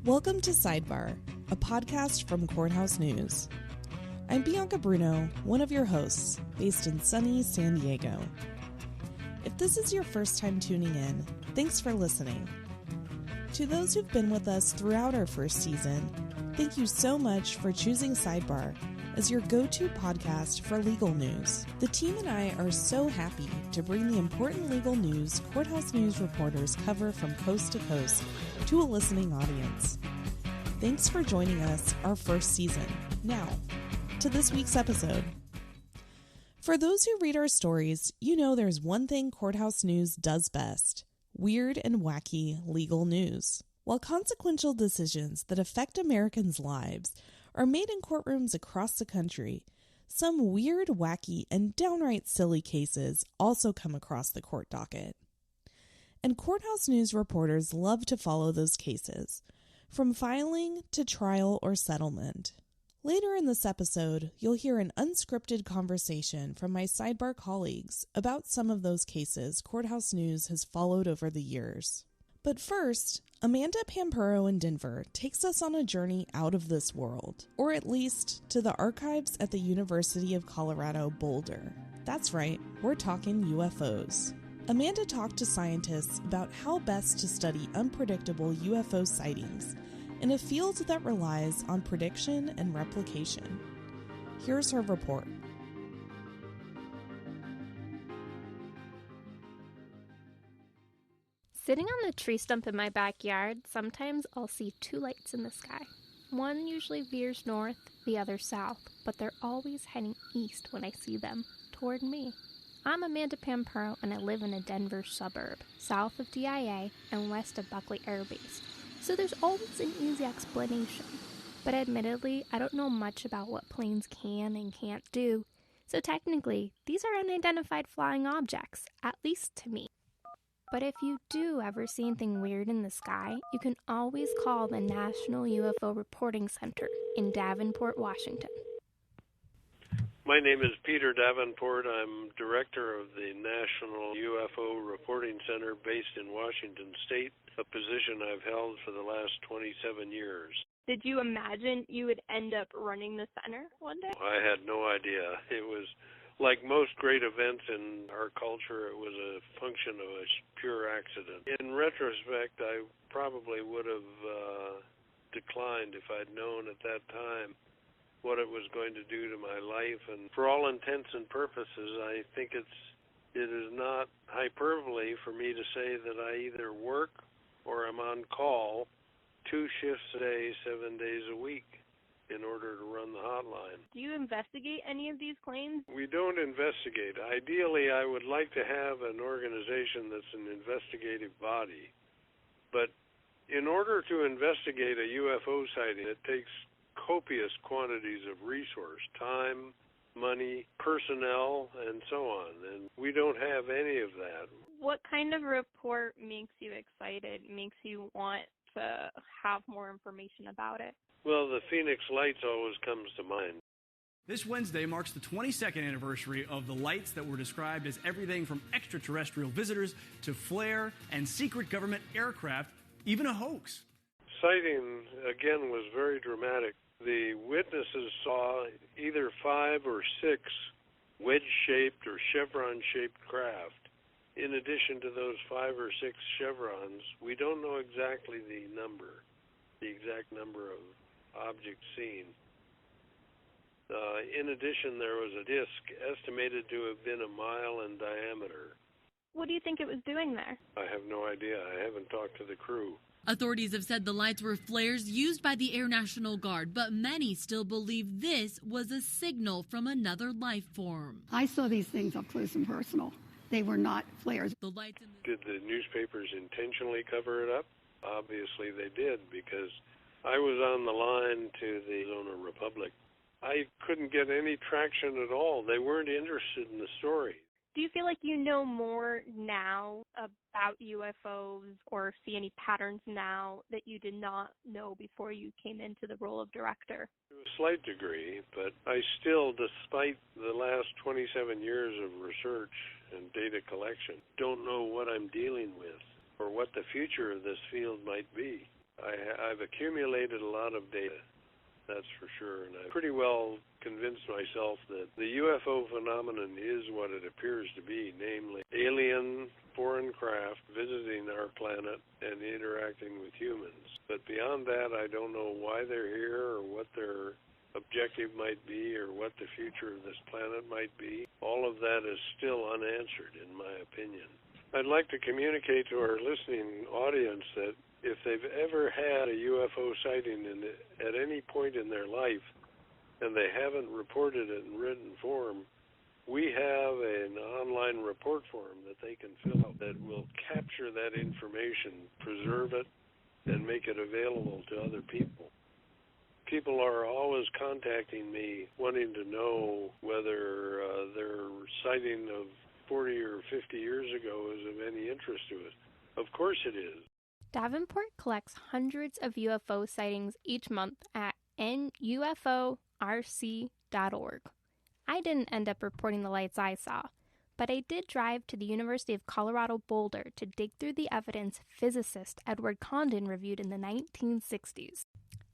Welcome to Sidebar, a podcast from Courthouse News. I'm Bianca Bruno, one of your hosts, based in sunny San Diego. If this is your first time tuning in, thanks for listening. To those who've been with us throughout our first season, thank you so much for choosing Sidebar as your go-to podcast for legal news. The team and I are so happy to bring the important legal news Courthouse News reporters cover from coast to coast to a listening audience. Thanks for joining us our first season. Now, to this week's episode. For those who read our stories, you know there's one thing Courthouse News does best: weird and wacky legal news. While consequential decisions that affect Americans' lives are made in courtrooms across the country, some weird, wacky, and downright silly cases also come across the court docket. And Courthouse News reporters love to follow those cases, from filing to trial or settlement. Later in this episode, you'll hear an unscripted conversation from my Sidebar colleagues about some of those cases Courthouse News has followed over the years. But first, Amanda Pampuro in Denver takes us on a journey out of this world, or at least to the archives at the University of Colorado Boulder. That's right, we're talking UFOs. Amanda talked to scientists about how best to study unpredictable UFO sightings in a field that relies on prediction and replication. Here's her report. Sitting on the tree stump in my backyard, sometimes I'll see two lights in the sky. One usually veers north, the other south, but they're always heading east when I see them, toward me. I'm Amanda Pampuro, and I live in a Denver suburb, south of DIA and west of Buckley Air Base, so there's always an easy explanation. But admittedly, I don't know much about what planes can and can't do, so technically, these are unidentified flying objects, at least to me. But if you do ever see anything weird in the sky, you can always call the National UFO Reporting Center in Davenport, Washington. My name is Peter Davenport. I'm director of the National UFO Reporting Center based in Washington State, a position I've held for the last 27 years. Did you imagine you would end up running the center one day? I had no idea. It was like most great events in our culture, it was a function of a pure accident. In retrospect, I probably would have declined if I'd known at that time what it was going to do to my life. And for all intents and purposes, I think it is not hyperbole for me to say that I either work or am on call 2 shifts a day, 7 days a week, in order to run the hotline. Do you investigate any of these claims? We don't investigate. Ideally, I would like to have an organization that's an investigative body. But in order to investigate a UFO sighting, it takes copious quantities of resource, time, money, personnel, and so on. And we don't have any of that. What kind of report makes you excited, makes you want to have more information about it? Well, the Phoenix Lights always comes to mind. This Wednesday marks the 22nd anniversary of the lights that were described as everything from extraterrestrial visitors to flare and secret government aircraft, even a hoax. Sighting, again, was very dramatic. The witnesses saw either 5 or 6 wedge-shaped or chevron-shaped craft. In addition to those 5 or 6 chevrons, we don't know exactly the exact number of objects seen. In addition, there was a disc estimated to have been 1 mile in diameter. What do you think it was doing there? I have no idea. I haven't talked to the crew. Authorities have said the lights were flares used by the Air National Guard, but many still believe this was a signal from another life form. I saw these things up close and personal. They were not flares. The lights Did the newspapers intentionally cover it up? Obviously they did, because I was on the line to the Zona Republic. I couldn't get any traction at all. They weren't interested in the story. Do you feel like you know more now about UFOs or see any patterns now that you did not know before you came into the role of director? To a slight degree, but I still, despite the last 27 years of research and data collection, don't know what I'm dealing with or what the future of this field might be. I've accumulated a lot of data, that's for sure, and I've pretty well convinced myself that the UFO phenomenon is what it appears to be, namely alien foreign craft visiting our planet and interacting with humans. But beyond that, I don't know why they're here or what their objective might be or what the future of this planet might be. All of that is still unanswered, in my opinion. I'd like to communicate to our listening audience that if they've ever had a UFO sighting at any point in their life and they haven't reported it in written form, we have an online report form that they can fill out that will capture that information, preserve it, and make it available to other people. People are always contacting me wanting to know whether their sighting of 40 or 50 years ago is of any interest to us. Of course it is. Davenport collects hundreds of UFO sightings each month at nuforc.org. I didn't end up reporting the lights I saw, but I did drive to the University of Colorado Boulder to dig through the evidence physicist Edward Condon reviewed in the 1960s.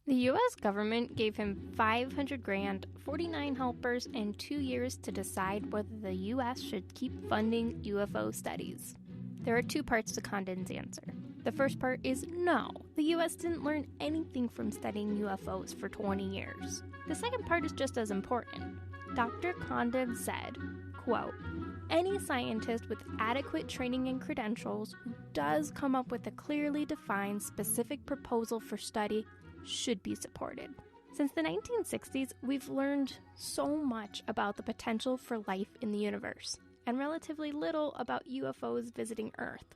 The U.S. government gave him $500,000, 49 helpers, and 2 years to decide whether the U.S. should keep funding UFO studies. There are two parts to Condon's answer. The first part is no, the U.S. didn't learn anything from studying UFOs for 20 years. The second part is just as important. Dr. Condon said, quote, any scientist with adequate training and credentials who does come up with a clearly defined specific proposal for study should be supported. Since the 1960s, we've learned so much about the potential for life in the universe, and relatively little about UFOs visiting Earth.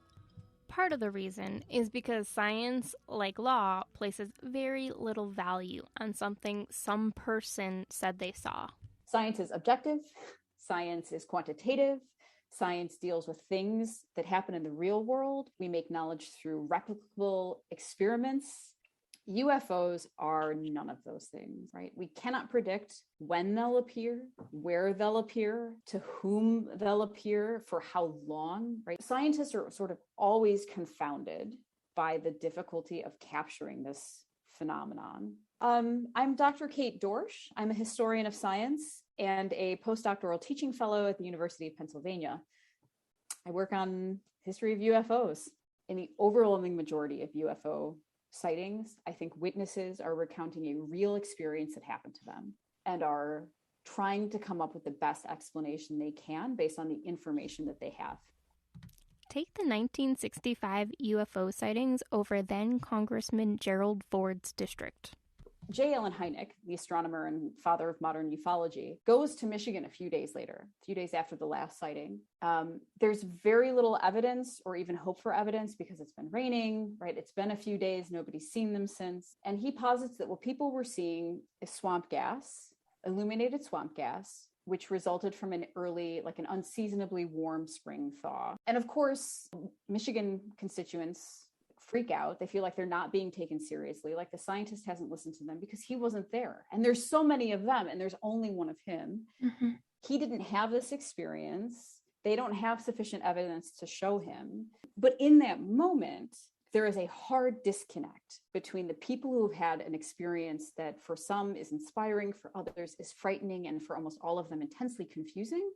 Part of the reason is because science, like law, places very little value on something some person said they saw. Science is objective, science is quantitative, science deals with things that happen in the real world. We make knowledge through replicable experiments. UFOs are none of those things, right? We cannot predict when they'll appear, where they'll appear, to whom they'll appear, for how long, right? Scientists are sort of always confounded by the difficulty of capturing this phenomenon. I'm Dr. Kate Dorsch. I'm a historian of science and a postdoctoral teaching fellow at the University of Pennsylvania. I work on history of UFOs. In the overwhelming majority of UFO sightings, I think witnesses are recounting a real experience that happened to them and are trying to come up with the best explanation they can based on the information that they have. Take the 1965 UFO sightings over then Congressman Gerald Ford's district. J. Allen Hynek, the astronomer and father of modern ufology, goes to Michigan a few days after the last sighting. There's very little evidence or even hope for evidence because it's been raining, right? It's been a few days, nobody's seen them since. And he posits that what people were seeing is swamp gas, illuminated swamp gas, which resulted from an unseasonably warm spring thaw. And of course, Michigan constituents freak out. They feel like they're not being taken seriously, like the scientist hasn't listened to them because he wasn't there. And there's so many of them, and there's only one of him. Mm-hmm. He didn't have this experience. They don't have sufficient evidence to show him. But in that moment, there is a hard disconnect between the people who have had an experience that for some is inspiring, for others is frightening, and for almost all of them intensely confusing.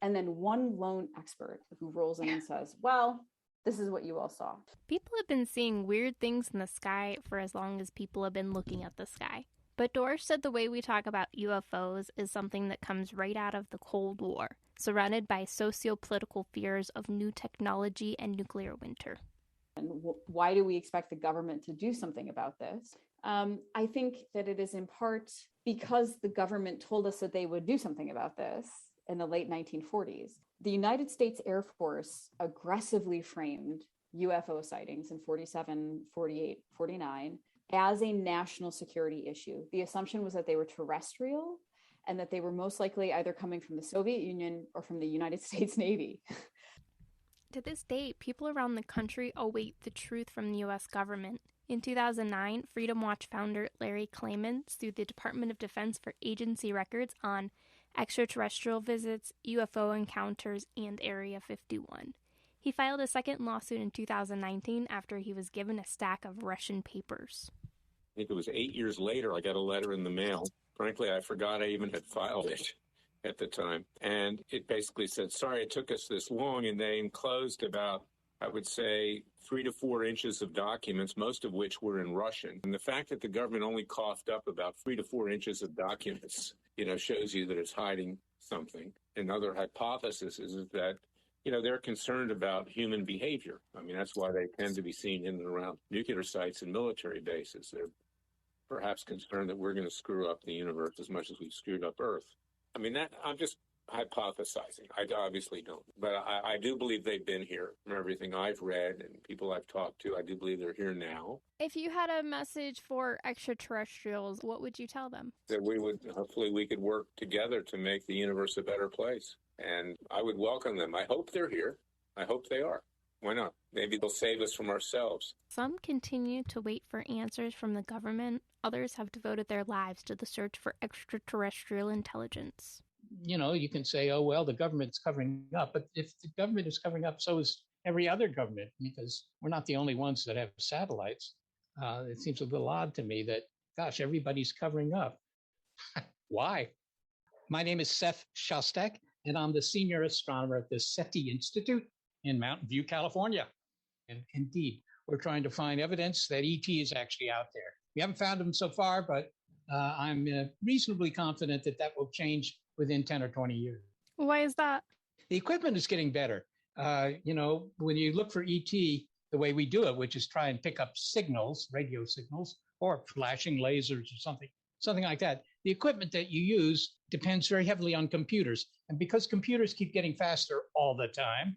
And then one lone expert who rolls in and says, well, this is what you all saw. People have been seeing weird things in the sky for as long as people have been looking at the sky. But Dorsch said the way we talk about UFOs is something that comes right out of the Cold War, surrounded by socio-political fears of new technology and nuclear winter. And why do we expect the government to do something about this? I think that it is in part because the government told us that they would do something about this in the late 1940s. The United States Air Force aggressively framed UFO sightings in 47, 48, 49 as a national security issue. The assumption was that they were terrestrial and that they were most likely either coming from the Soviet Union or from the United States Navy. To this day, people around the country await the truth from the U.S. government. In 2009, Freedom Watch founder Larry Klayman sued the Department of Defense for agency records on extraterrestrial visits, UFO encounters, and Area 51. He filed a second lawsuit in 2019 after he was given a stack of Russian papers. I think it was 8 years later, I got a letter in the mail. Frankly, I forgot I even had filed it at the time. And it basically said, sorry, it took us this long. And they enclosed about, I would say, 3 to 4 inches of documents, most of which were in Russian. And the fact that the government only coughed up about 3 to 4 inches of documents, shows you that it's hiding something. Another hypothesis is that, they're concerned about human behavior. I mean, that's why they tend to be seen in and around nuclear sites and military bases. They're perhaps concerned that we're going to screw up the universe as much as we've screwed up Earth. I mean, I'm just hypothesizing. I obviously don't. But I do believe they've been here. From everything I've read and people I've talked to, I do believe they're here now. If you had a message for extraterrestrials, what would you tell them? That hopefully we could work together to make the universe a better place. And I would welcome them. I hope they're here. I hope they are. Why not? Maybe they'll save us from ourselves. Some continue to wait for answers from the government. Others have devoted their lives to the search for extraterrestrial intelligence. You can say, oh, well, the government's covering up. But if the government is covering up, so is every other government, because we're not the only ones that have satellites. It seems a little odd to me that, gosh, everybody's covering up. Why? My name is Seth Shostak, and I'm the senior astronomer at the SETI Institute in Mountain View, California. And indeed, we're trying to find evidence that ET is actually out there. We haven't found them so far, but I'm reasonably confident that will change within 10 or 20 years. Why is that? The equipment is getting better. When you look for ET, the way we do it, which is try and pick up signals, radio signals, or flashing lasers or something like that, the equipment that you use depends very heavily on computers. And because computers keep getting faster all the time,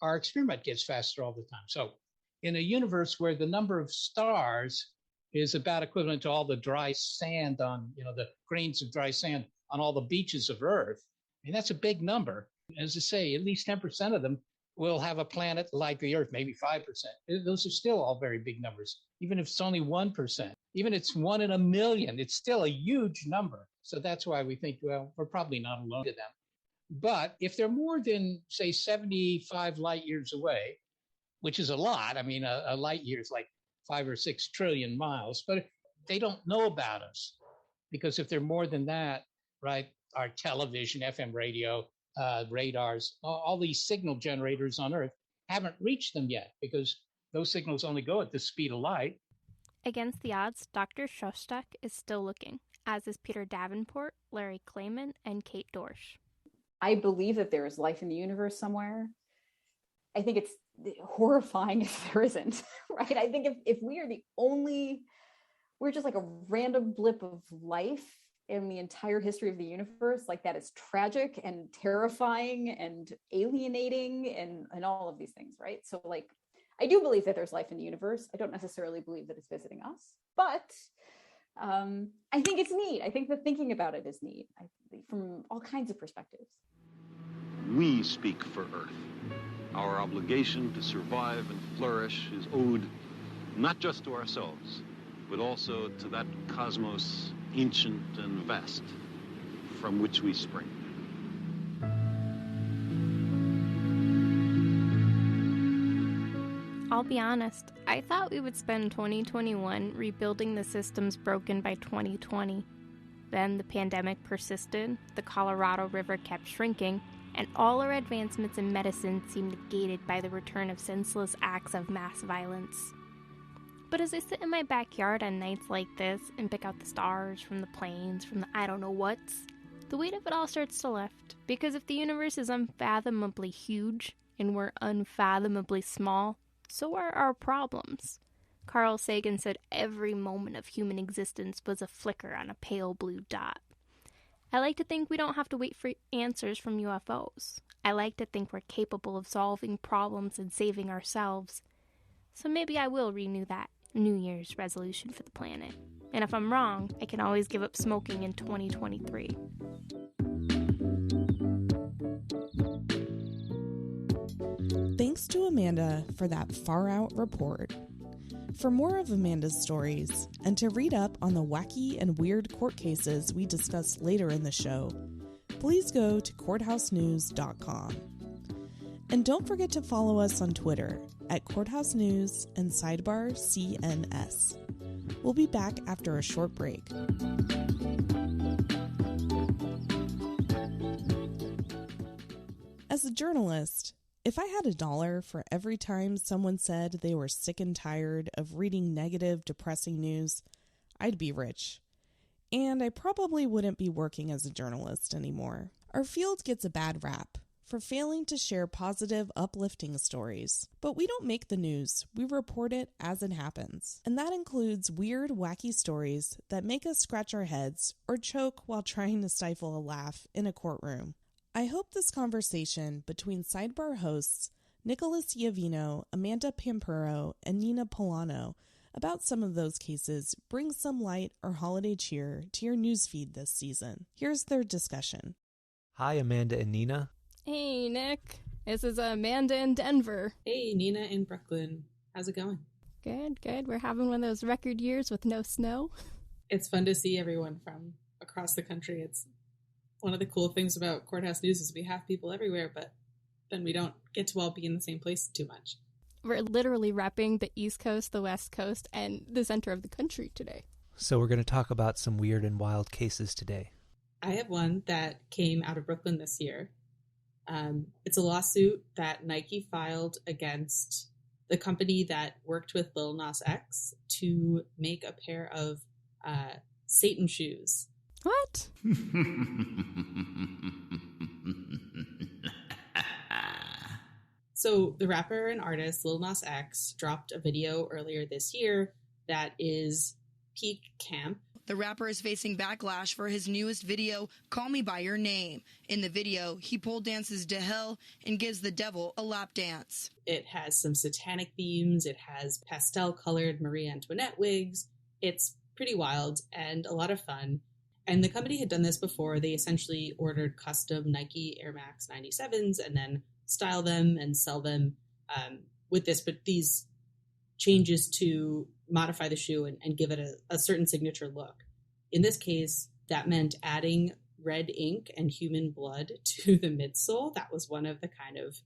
our experiment gets faster all the time. So in a universe where the number of stars is about equivalent to all the dry sand on, the grains of dry sand on all the beaches of Earth, I mean, that's a big number. As I say, at least 10% of them will have a planet like the Earth, maybe 5%. Those are still all very big numbers. Even if it's only 1%, even if it's 1 in a million, it's still a huge number. So that's why we think, well, we're probably not alone to them. But if they're more than, say, 75 light years away, which is a lot, I mean, a light year is like 5 or 6 trillion miles, but they don't know about us. Because if they're more than that, right, our television, FM radio, radars, all these signal generators on Earth haven't reached them yet because those signals only go at the speed of light. Against the odds, Dr. Shostak is still looking, as is Peter Davenport, Larry Klayman, and Kate Dorsch. I believe that there is life in the universe somewhere. I think it's horrifying if there isn't, right? I think if we are we're just like a random blip of life in the entire history of the universe, like that is tragic and terrifying and alienating and all of these things, right? So like, I do believe that there's life in the universe. I don't necessarily believe that it's visiting us, but I think it's neat. I think that thinking about it is neat from all kinds of perspectives. We speak for Earth. Our obligation to survive and flourish is owed not just to ourselves, but also to that cosmos, ancient and vast, from which we spring. I'll be honest, I thought we would spend 2021 rebuilding the systems broken by 2020. Then the pandemic persisted, the Colorado River kept shrinking, and all our advancements in medicine seemed negated by the return of senseless acts of mass violence. But as I sit in my backyard on nights like this and pick out the stars from the planes, from the I don't know whats, the weight of it all starts to lift. Because if the universe is unfathomably huge and we're unfathomably small, so are our problems. Carl Sagan said every moment of human existence was a flicker on a pale blue dot. I like to think we don't have to wait for answers from UFOs. I like to think we're capable of solving problems and saving ourselves. So maybe I will renew that New Year's resolution for the planet. And if I'm wrong, I can always give up smoking in 2023. Thanks to Amanda for that far-out report. For more of Amanda's stories, and to read up on the wacky and weird court cases we discuss later in the show, please go to courthousenews.com. And don't forget to follow us on Twitter at Courthouse News and Sidebar CNS. We'll be back after a short break. As a journalist, if I had $1 for every time someone said they were sick and tired of reading negative, depressing news, I'd be rich. And I probably wouldn't be working as a journalist anymore. Our field gets a bad rap for failing to share positive, uplifting stories. But we don't make the news, we report it as it happens. And that includes weird, wacky stories that make us scratch our heads or choke while trying to stifle a laugh in a courtroom. I hope this conversation between Sidebar hosts Nicholas Iovino, Amanda Pampuro, and Nina Polano about some of those cases brings some light or holiday cheer to your newsfeed this season. Here's their discussion. Hi, Amanda and Nina. Hey, Nick. This is Amanda in Denver. Hey, Nina in Brooklyn. How's it going? Good, good. We're having one of those record years with no snow. It's fun to see everyone from across the country. It's one of the cool things about Courthouse News is we have people everywhere, but then we don't get to all be in the same place too much. We're literally repping the East Coast, the West Coast, and the center of the country today. So we're going to talk about some weird and wild cases today. I have one that came out of Brooklyn this year. It's a lawsuit that Nike filed against the company that worked with Lil Nas X to make a pair of Satan shoes. What? So the rapper and artist Lil Nas X dropped a video earlier this year that is peak camp. The rapper is facing backlash for his newest video, Call Me By Your Name. In the video, he pole dances to hell and gives the devil a lap dance. It has some satanic themes. It has pastel-colored Marie Antoinette wigs. It's pretty wild and a lot of fun. And the company had done this before. They essentially ordered custom Nike Air Max 97s and then style them and sell them with this. But these changes to modify the shoe and give it a certain signature look. In this case, that meant adding red ink and human blood to the midsole. That was one of the kind of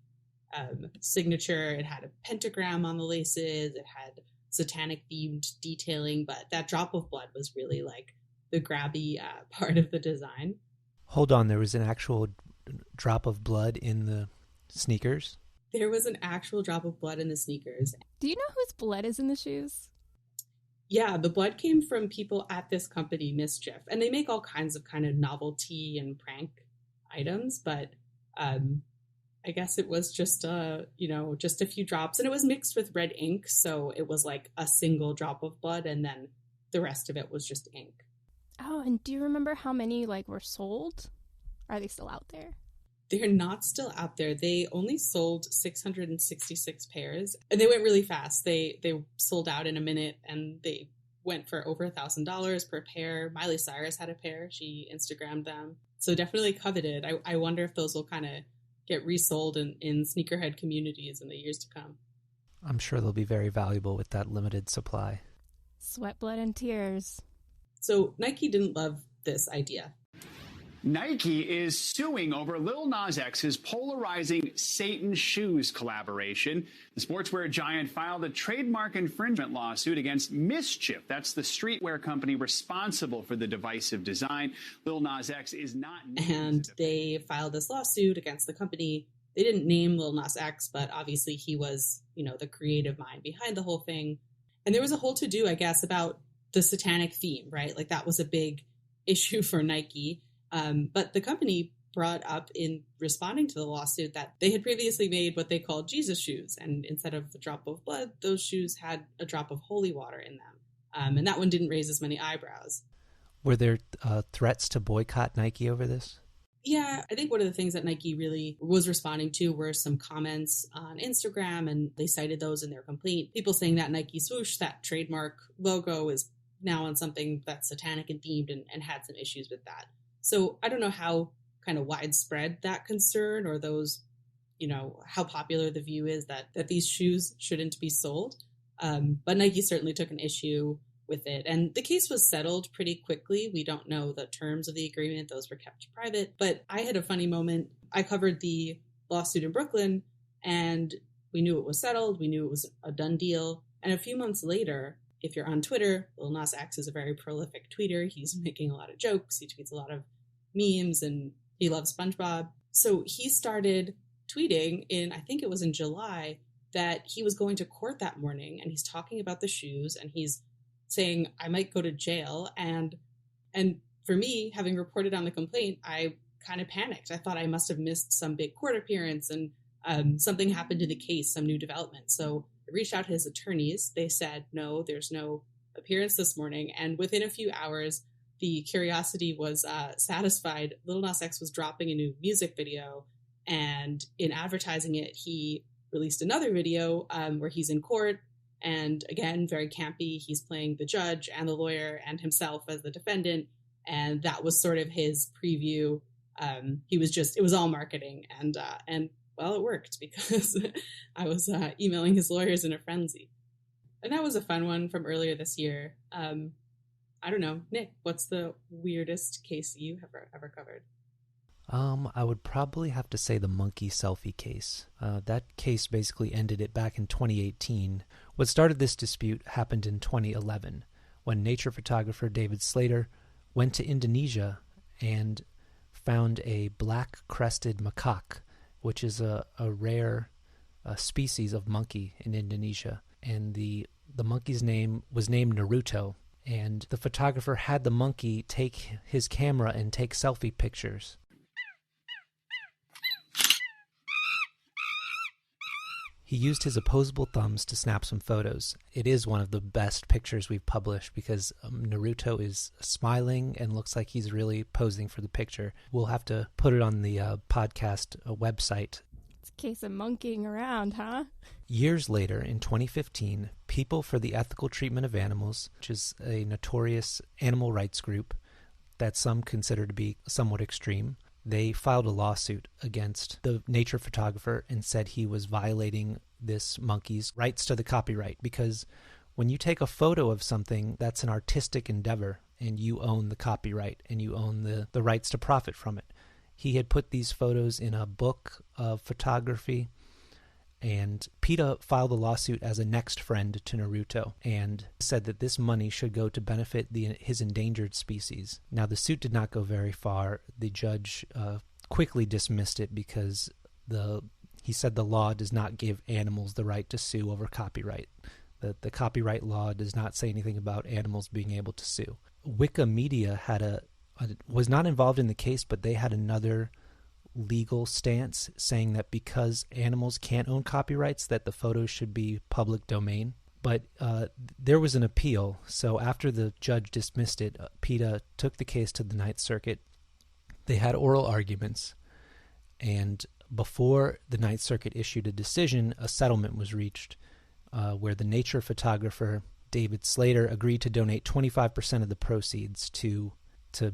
signature. It had a pentagram on the laces. It had satanic themed detailing, but that drop of blood was really like the grabby part of the design. Hold on, there was an actual drop of blood in the sneakers? There was an actual drop of blood in the sneakers. Do you know whose blood is in the shoes? Yeah, the blood came from people at this company, Mischief. And they make all kinds of kind of novelty and prank items, but I guess it was just just a few drops. And it was mixed with red ink, so it was like a single drop of blood, and then the rest of it was just ink. Oh, and do you remember how many were sold? Are they still out there? They're not still out there. They only sold 666 pairs, and they went really fast. They sold out in a minute, and they went for over $1,000 per pair. Miley Cyrus had a pair. She Instagrammed them. So definitely coveted. I wonder if those will kind of get resold in sneakerhead communities in the years to come. I'm sure they'll be very valuable with that limited supply. Sweat, blood, and tears. So Nike didn't love this idea. Nike is suing over Lil Nas X's polarizing Satan Shoes collaboration. The sportswear giant filed a trademark infringement lawsuit against Mischief. That's the streetwear company responsible for the divisive design. Lil Nas X is not... And they filed this lawsuit against the company. They didn't name Lil Nas X, but obviously he was, the creative mind behind the whole thing. And there was a whole to-do, I guess, about the satanic theme, right? Like that was a big issue for Nike. But the company brought up in responding to the lawsuit that they had previously made what they called Jesus shoes. And instead of a drop of blood, those shoes had a drop of holy water in them. And that one didn't raise as many eyebrows. Were there threats to boycott Nike over this? Yeah, I think one of the things that Nike really was responding to were some comments on Instagram, and they cited those in their complaint. People saying that Nike swoosh, that trademark logo, is now on something that's satanic and themed and had some issues with that. So I don't know how kind of widespread that concern or those, how popular the view is that these shoes shouldn't be sold. But Nike certainly took an issue with it. And the case was settled pretty quickly. We don't know the terms of the agreement. Those were kept private. But I had a funny moment. I covered the lawsuit in Brooklyn, And we knew it was settled. We knew it was a done deal. And a few months later, if you're on Twitter, Lil Nas X is a very prolific tweeter. He's making a lot of jokes. He tweets a lot of memes, and he loves SpongeBob. So he started tweeting I think it was in July, that he was going to court that morning, and he's talking about the shoes, and he's saying, I might go to jail. And for me, having reported on the complaint, I kind of panicked. I thought I must have missed some big court appearance, and something happened to the case, some new development. So I reached out to his attorneys. They said, no, there's no appearance this morning. And within a few hours, the curiosity was satisfied. Lil Nas X was dropping a new music video, and in advertising it, he released another video where he's in court, and again, very campy. He's playing the judge and the lawyer and himself as the defendant, and that was sort of his preview. It was all marketing, and well, it worked because I was emailing his lawyers in a frenzy. And that was a fun one from earlier this year. I don't know, Nick, what's the weirdest case you have ever covered? I would probably have to say the monkey selfie case. That case basically ended it back in 2018. What started this dispute happened in 2011, when nature photographer David Slater went to Indonesia and found a black-crested macaque, which is a rare species of monkey in Indonesia. And the monkey's name was named Naruto. And the photographer had the monkey take his camera and take selfie pictures. He used his opposable thumbs to snap some photos. It is one of the best pictures we've published because Naruto is smiling and looks like he's really posing for the picture. We'll have to put it on the podcast website. It's a case of monkeying around, huh? Years later, in 2015, People for the Ethical Treatment of Animals, which is a notorious animal rights group that some consider to be somewhat extreme, they filed a lawsuit against the nature photographer and said he was violating this monkey's rights to the copyright, because when you take a photo of something, that's an artistic endeavor and you own the copyright and you own the rights to profit from it. He had put these photos in a book of photography, and PETA filed a lawsuit as a next friend to Naruto and said that this money should go to benefit his endangered species. Now, the suit did not go very far. The judge quickly dismissed it because he said the law does not give animals the right to sue over copyright. The copyright law does not say anything about animals being able to sue. Wikimedia was not involved in the case, but they had another legal stance saying that because animals can't own copyrights, that the photos should be public domain. But there was an appeal, so after the judge dismissed it, PETA took the case to the Ninth Circuit. They had oral arguments, and before the Ninth Circuit issued a decision, a settlement was reached where the nature photographer David Slater agreed to donate 25% of the proceeds to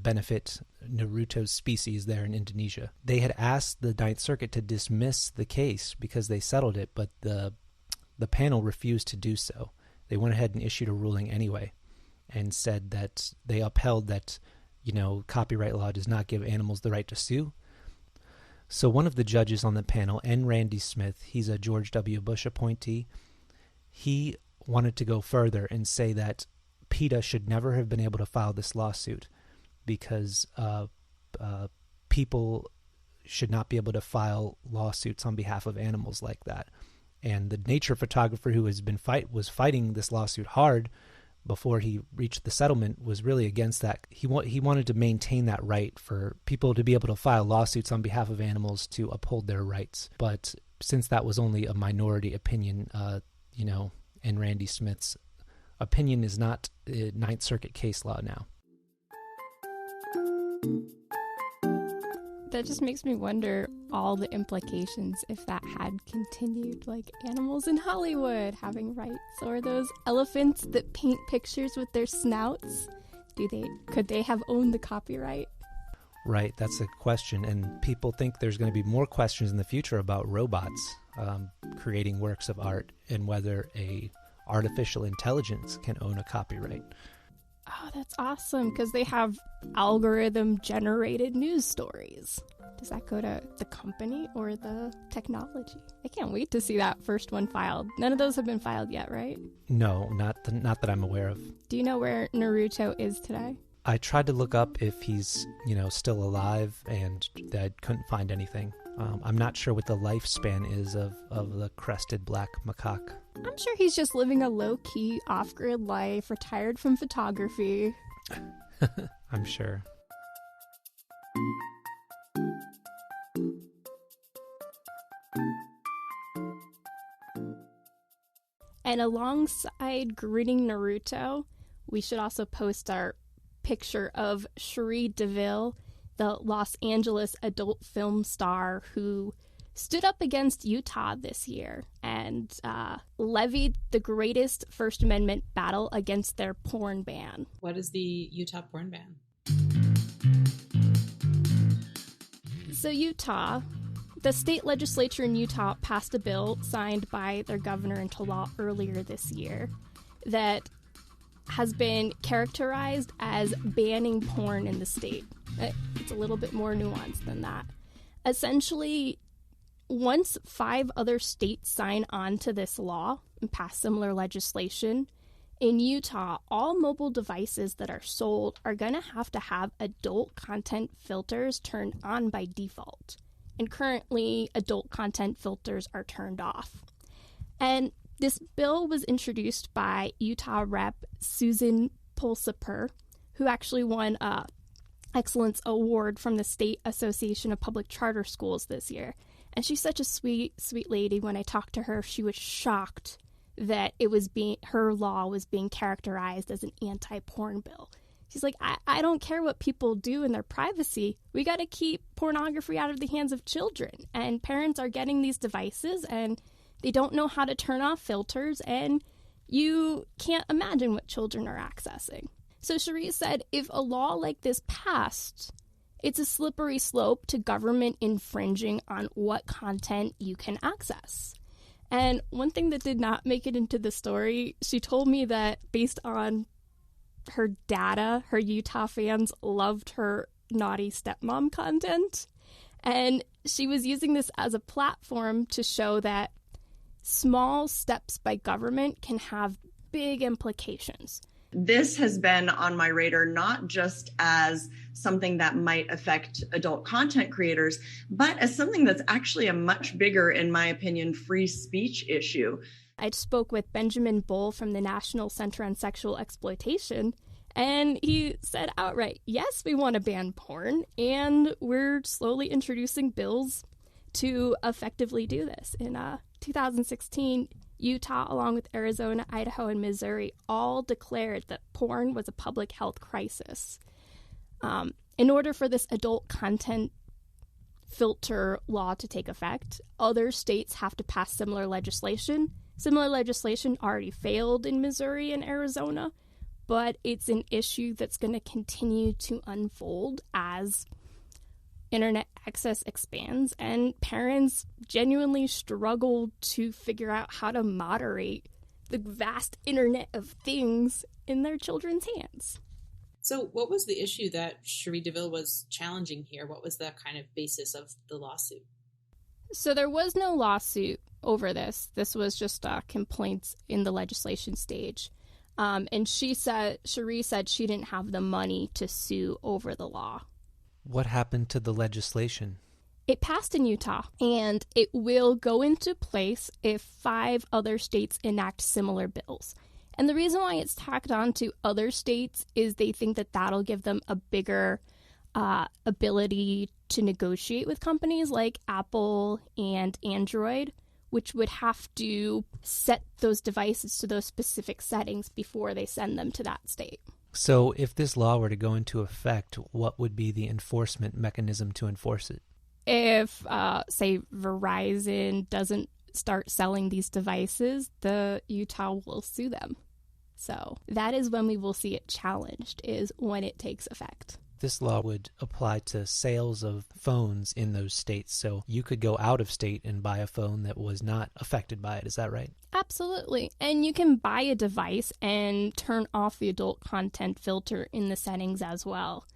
benefit Naruto's species there in Indonesia. They had asked the Ninth Circuit to dismiss the case because they settled it, but the panel refused to do so. They went ahead and issued a ruling anyway and said that they upheld that, copyright law does not give animals the right to sue. So one of the judges on the panel, N. Randy Smith, he's a George W. Bush appointee, he wanted to go further and say that PETA should never have been able to file this lawsuit because people should not be able to file lawsuits on behalf of animals like that. And the nature photographer who was fighting this lawsuit hard before he reached the settlement was really against that. He wanted to maintain that right for people to be able to file lawsuits on behalf of animals to uphold their rights. But since that was only a minority opinion, and Randy Smith's opinion is not Ninth Circuit case law now. That just makes me wonder all the implications if that had continued, like animals in Hollywood having rights, or those elephants that paint pictures with their snouts. Could they have owned the copyright? Right, that's a question, and people think there's going to be more questions in the future about robots creating works of art and whether a artificial intelligence can own a copyright. Oh, that's awesome, because they have algorithm-generated news stories. Does that go to the company or the technology? I can't wait to see that first one filed. None of those have been filed yet, right? No, not that I'm aware of. Do you know where Naruto is today? I tried to look up if he's, still alive, and I couldn't find anything. I'm not sure what the lifespan is of the crested black macaque. I'm sure he's just living a low-key, off-grid life, retired from photography. I'm sure. And alongside greeting Naruto, we should also post our picture of Cherie DeVille, the Los Angeles adult film star who stood up against Utah this year and levied the greatest First Amendment battle against their porn ban. What is the Utah porn ban? So Utah, the state legislature in Utah passed a bill signed by their governor into law earlier this year that has been characterized as banning porn in the state. It's a little bit more nuanced than that. Essentially, once 5 other states sign on to this law and pass similar legislation, in Utah, all mobile devices that are sold are going to have adult content filters turned on by default. And currently, adult content filters are turned off. And this bill was introduced by Utah Rep. Susan Pulsiper, who actually won an Excellence Award from the State Association of Public Charter Schools this year. And she's such a sweet, sweet lady. When I talked to her, she was shocked that her law was being characterized as an anti-porn bill. She's like, I don't care what people do in their privacy. We got to keep pornography out of the hands of children. And parents are getting these devices and they don't know how to turn off filters, and you can't imagine what children are accessing. So Cherie said if a law like this passed, it's a slippery slope to government infringing on what content you can access. And one thing that did not make it into the story, she told me that based on her data, her Utah fans loved her naughty stepmom content. And she was using this as a platform to show that small steps by government can have big implications. This has been on my radar, not just as something that might affect adult content creators, but as something that's actually a much bigger, in my opinion, free speech issue. I spoke with Benjamin Bull from the National Center on Sexual Exploitation, and he said outright, yes, we want to ban porn, and we're slowly introducing bills to effectively do this. In 2016, Utah, along with Arizona, Idaho, and Missouri, all declared that porn was a public health crisis. In order for this adult content filter law to take effect, other states have to pass similar legislation. Similar legislation already failed in Missouri and Arizona, but it's an issue that's going to continue to unfold as internet access expands and parents genuinely struggle to figure out how to moderate the vast internet of things in their children's hands. So what was the issue that Cherie DeVille was challenging here? What was the kind of basis of the lawsuit? So there was no lawsuit over this. This was just complaints in the legislation stage. And Cherie said she didn't have the money to sue over the law. What happened to the legislation? It passed in Utah, and it will go into place if 5 other states enact similar bills. And the reason why it's tacked on to other states is they think that that'll give them a bigger ability to negotiate with companies like Apple and Android, which would have to set those devices to those specific settings before they send them to that state. So if this law were to go into effect, what would be the enforcement mechanism to enforce it? If, say, Verizon doesn't start selling these devices, the Utah will sue them. So that is when we will see it challenged, is when it takes effect. This law would apply to sales of phones in those states, so you could go out of state and buy a phone that was not affected by it. Is that right? Absolutely. And you can buy a device and turn off the adult content filter in the settings as well.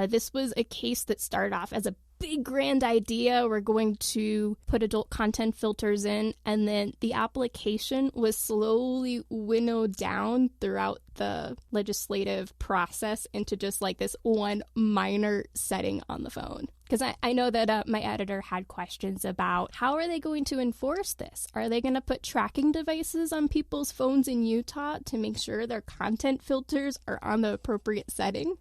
This was a case that started off as a big grand idea. We're going to put adult content filters in, and then the application was slowly winnowed down throughout the legislative process into just like this one minor setting on the phone. Because I know that my editor had questions about how are they going to enforce this? Are they going to put tracking devices on people's phones in Utah to make sure their content filters are on the appropriate setting?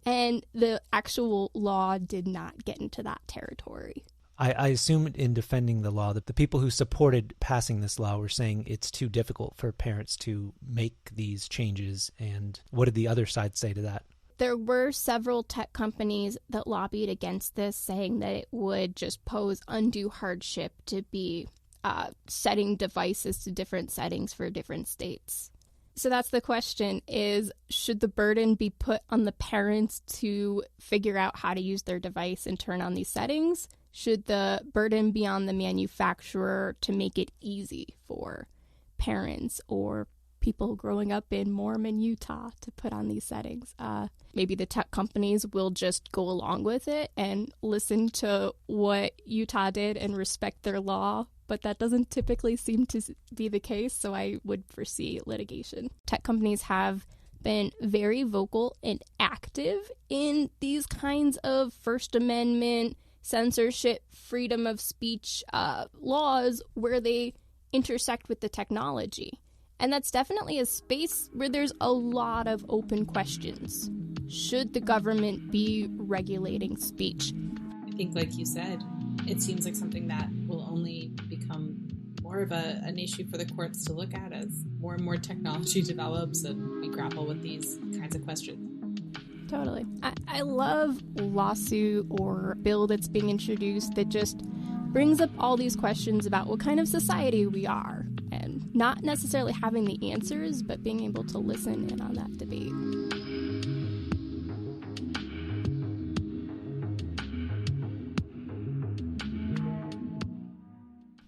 And the actual law did not get into that territory. I assume in defending the law that the people who supported passing this law were saying it's too difficult for parents to make these changes. And what did the other side say to that? There were several tech companies that lobbied against this, saying that it would just pose undue hardship to be setting devices to different settings for different states. So that's the question, is should the burden be put on the parents to figure out how to use their device and turn on these settings? Should the burden be on the manufacturer to make it easy for parents or people growing up in Mormon Utah to put on these settings? Maybe the tech companies will just go along with it and listen to what Utah did and respect their law, but that doesn't typically seem to be the case, so I would foresee litigation. Tech companies have been very vocal and active in these kinds of First Amendment, censorship, freedom of speech laws where they intersect with the technology. And that's definitely a space where there's a lot of open questions. Should the government be regulating speech? I think, like you said, it seems like something that will only become more of an issue for the courts to look at as more and more technology develops and we grapple with these kinds of questions. Totally. I love lawsuit or bill that's being introduced that just brings up all these questions about what kind of society we are, and not necessarily having the answers, but being able to listen in on that debate.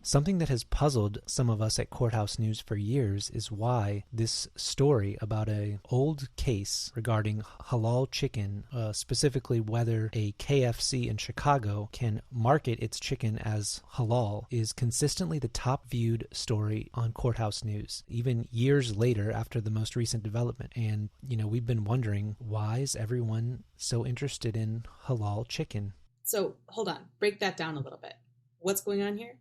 Something that has puzzled some of us at Courthouse News for years is why this story about an old case regarding halal chicken, specifically whether a KFC in Chicago can market its chicken as halal, is consistently the top viewed story on Courthouse News, even years later after the most recent development. And, we've been wondering, why is everyone so interested in halal chicken? So, hold on. Break that down a little bit. What's going on here?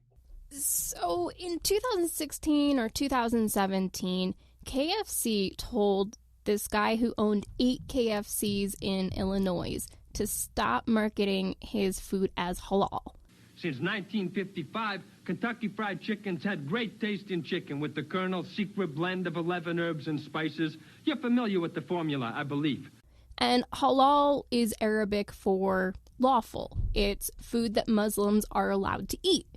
So in 2016 or 2017, KFC told this guy who owned 8 KFCs in Illinois to stop marketing his food as halal. Since 1955, Kentucky Fried Chicken's had great taste in chicken with the Colonel's secret blend of 11 herbs and spices. You're familiar with the formula, I believe. And halal is Arabic for lawful. It's food that Muslims are allowed to eat.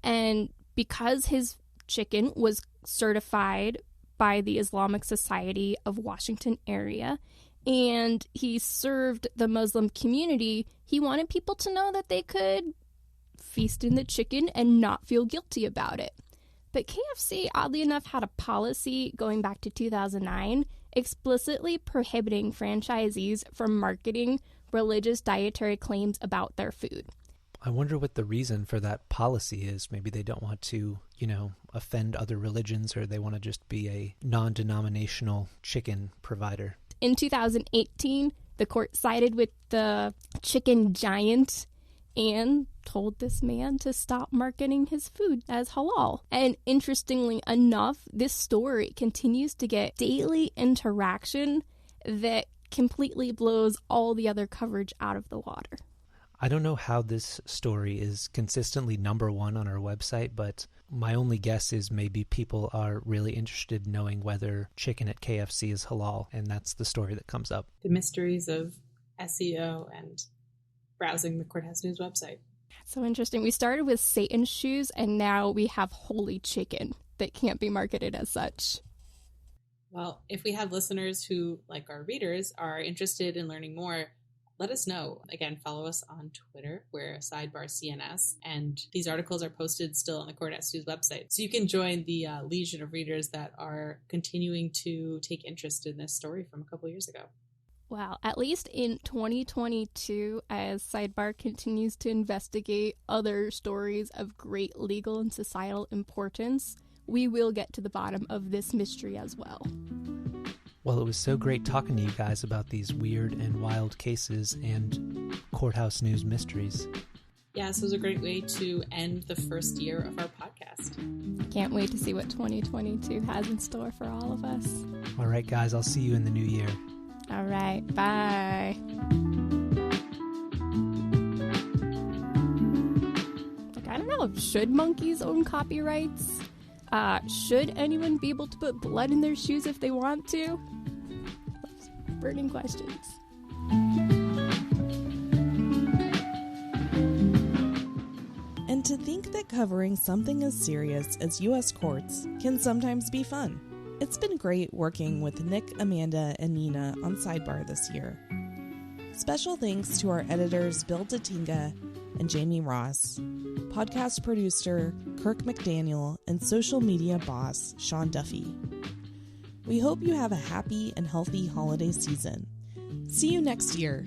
And because his chicken was certified by the Islamic Society of Washington area, and he served the Muslim community, he wanted people to know that they could feast in the chicken and not feel guilty about it. But KFC, oddly enough, had a policy going back to 2009 explicitly prohibiting franchisees from marketing religious dietary claims about their food. I wonder what the reason for that policy is. Maybe they don't want to, offend other religions, or they want to just be a non-denominational chicken provider. In 2018, the court sided with the chicken giant and told this man to stop marketing his food as halal. And interestingly enough, this story continues to get daily interaction that completely blows all the other coverage out of the water. I don't know how this story is consistently number one on our website, but my only guess is maybe people are really interested in knowing whether chicken at KFC is halal, and that's the story that comes up. The mysteries of SEO and browsing the Courthouse News website. So interesting. We started with Satan's shoes, and now we have holy chicken that can't be marketed as such. Well, if we have listeners who, like our readers, are interested in learning more, let us know. Again, follow us on Twitter. We're Sidebar CNS, and these articles are posted still on the Courthouse News website. So you can join the legion of readers that are continuing to take interest in this story from a couple years ago. Wow, at least in 2022, as Sidebar continues to investigate other stories of great legal and societal importance, we will get to the bottom of this mystery as well. Well, it was so great talking to you guys about these weird and wild cases and Courthouse News mysteries. Yeah, this was a great way to end the first year of our podcast. Can't wait to see what 2022 has in store for all of us. All right, guys, I'll see you in the new year. All right, bye. Like, I don't know, should monkeys own copyrights? Should anyone be able to put blood in their shoes if they want to? Burning questions. And to think that covering something as serious as U.S. courts can sometimes be fun. It's been great working with Nick, Amanda, and Nina on Sidebar this year. Special thanks to our editors Bill Datinga and Jamie Ross, podcast producer Kirk McDaniel, and social media boss Sean Duffy. We hope you have a happy and healthy holiday season. See you next year.